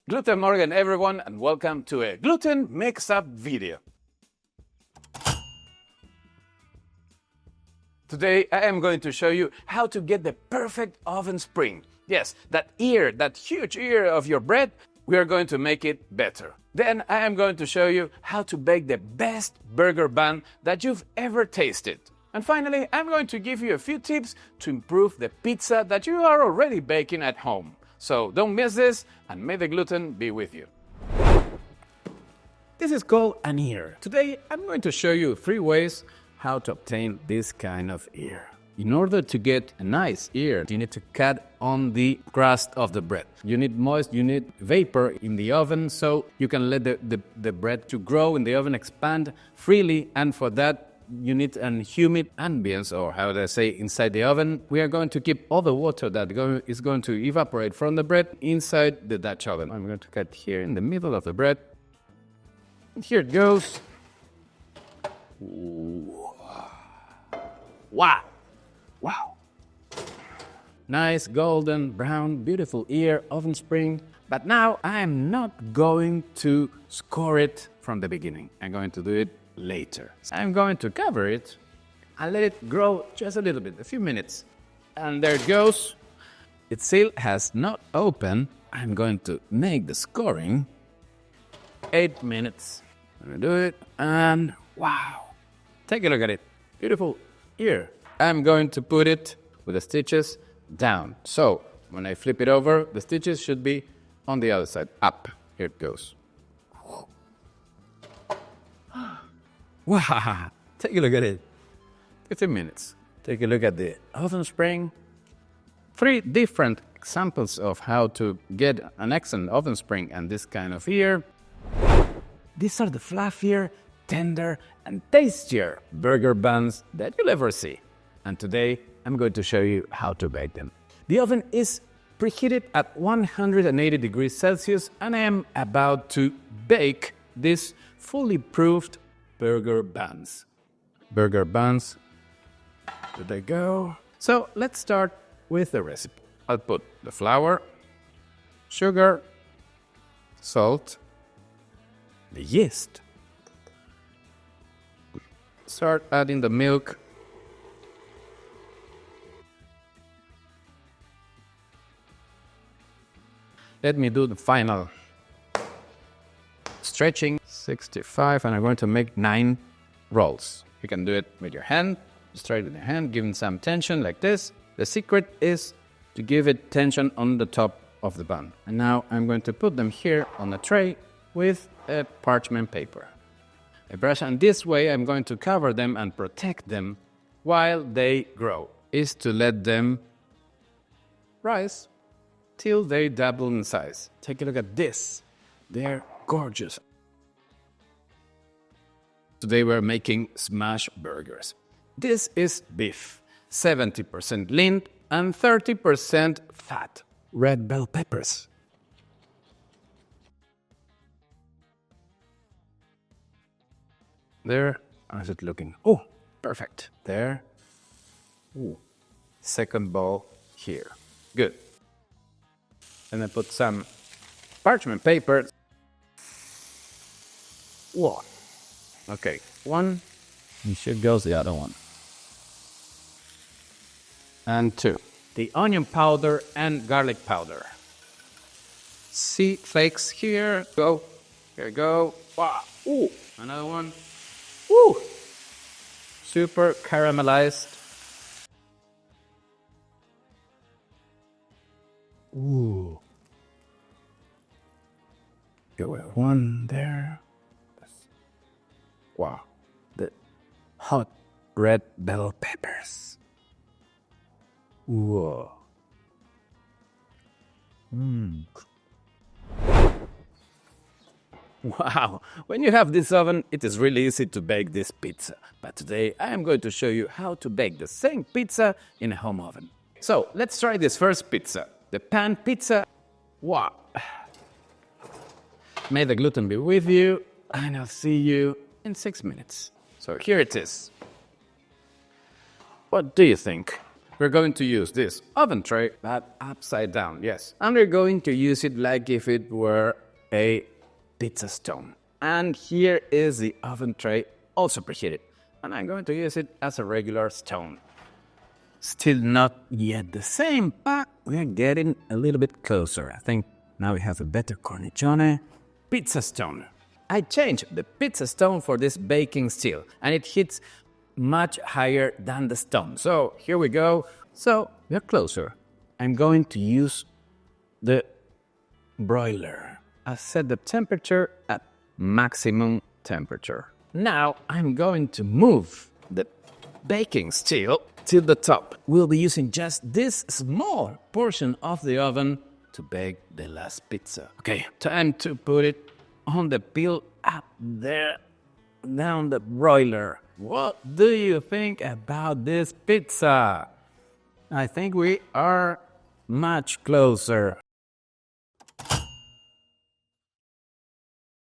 Gluten Morgen, everyone, and welcome to a gluten mix-up video. Today, I am going to show you how to get the perfect oven spring. Yes, that huge ear of your bread, we are going to make it better. Then I am going to show you how to bake the best burger bun that you've ever tasted. And finally, I'm going to give you a few tips to improve the pizza that you are already baking at home. So don't miss this, and may the gluten be with you. This is called an ear. Today, I'm going to show you 3 ways how to obtain this kind of ear. In order to get a nice ear, you need to cut on the crust of the bread. You need moist, you need vapor in the oven, so you can let the bread to grow in the oven, expand freely, and for that, you need an humid ambience, or how do I say, inside the oven. We are going to keep all the water that is going to evaporate from the bread inside the Dutch oven. I'm going to cut here in the middle of the bread. And here it goes. Wow! Wow! Nice golden brown, beautiful ear oven spring. But now I am not going to score it from the beginning. I'm going to do it later. I'm going to cover it and let it grow just a little bit, a few minutes. And there it goes. It still has not opened. I'm going to make the scoring. 8 minutes. I'm going to do it, and wow. Take a look at it. Beautiful ear. I'm going to put it with the stitches down. So when I flip it over, the stitches should be on the other side, up. Here it goes. Wow, take a look at it. 15 minutes. Take a look at the oven spring. 3 different examples of how to get an excellent oven spring and this kind of ear. These are the fluffier, tender, and tastier burger buns that you'll ever see. And today, I'm going to show you how to bake them. The oven is preheated at 180 degrees Celsius, and I am about to bake this fully proofed burger buns. Burger buns, there they go. So let's start with the recipe. I'll put the flour, sugar, salt, the yeast. Start adding the milk. Let me do the final stretching. 65, and I'm going to make 9 rolls. You can do it with your hand, straight with your hand, giving some tension like this. The secret is to give it tension on the top of the bun. And now I'm going to put them here on a tray with a parchment paper. A brush, and this way I'm going to cover them and protect them while they grow, is to let them rise till they double in size. Take a look at this. They're gorgeous. Today we're making smash burgers. This is beef, 70% lean and 30% fat. Red bell peppers. There, how's it looking? Oh, perfect. There. Ooh. Second bowl here. Good. And then put some parchment paper. Whoa. Okay, 1, and here goes the other one. And 2. The onion powder and garlic powder. See flakes here. Go. Here we go. Wow. Ooh. Another one. Woo. Super caramelized. Ooh. Go with 1 there. Wow, the hot red bell peppers. Whoa. Wow, when you have this oven, it is really easy to bake this pizza. But today, I am going to show you how to bake the same pizza in a home oven. So, let's try this first pizza, the pan pizza. Wow. May the gluten be with you, and I'll see you in 6 minutes. So here it is. What do you think? we're going to use this oven tray, but upside down, yes. And we're going to use it like if it were a pizza stone. And here is the oven tray, also preheated. And I'm going to use it as a regular stone. Still not yet the same, but we're getting a little bit closer. I think now we have a better cornicione. Pizza stone. I changed the pizza stone for this baking steel, and it hits much higher than the stone. So here we go. So we're closer. I'm going to use the broiler. I set the temperature at maximum temperature. Now I'm going to move the baking steel to the top. We'll be using just this small portion of the oven to bake the last pizza. Okay, time to put it on the peel up there, down the broiler. What do you think about this pizza? I think we are much closer.